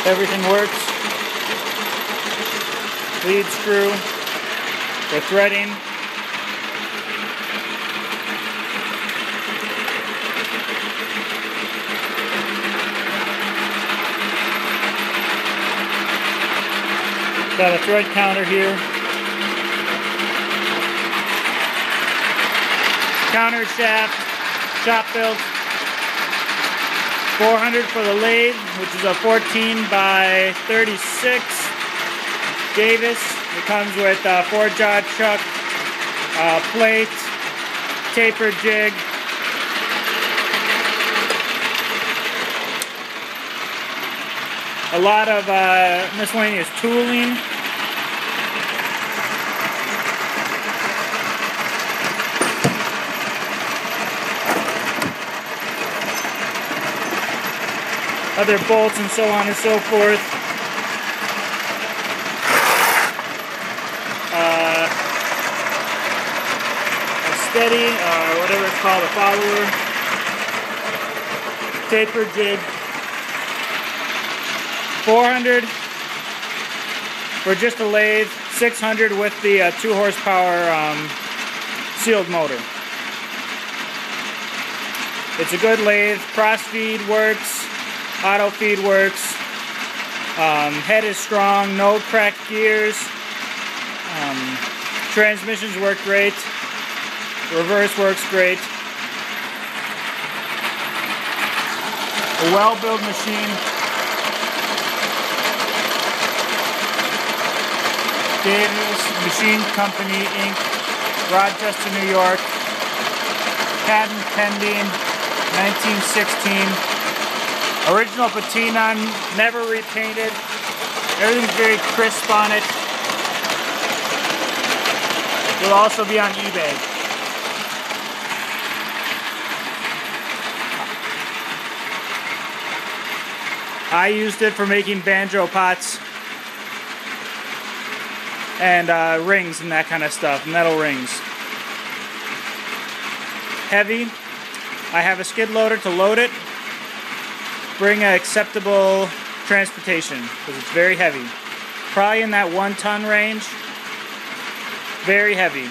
Everything works. Lead screw for threading. Got a thread counter here. Counter shaft, shop built. 400 for the lathe, which is a 14 by 36 Davis. It comes with a 4-jaw chuck, plate, taper jig, a lot of miscellaneous tooling. Other bolts and so on and so forth. A steady, whatever it's called, a follower. Taper jig. 400 for just a lathe. 600 with the 2 horsepower sealed motor. It's a good lathe. Cross feed works. Auto feed works. Head is strong, no cracked gears. Transmissions work great. Reverse works great. A well-built machine. Davis Machine Company, Inc., Rochester, New York. Patent pending, 1916. Original patina, never repainted. Everything's very crisp on it. Will also be on eBay. I used it for making banjo pots and rings and that kind of stuff, metal rings. Heavy. I have a skid loader to load it. Bring an acceptable transportation because it's very heavy. Probably in that 1-ton range. Very heavy.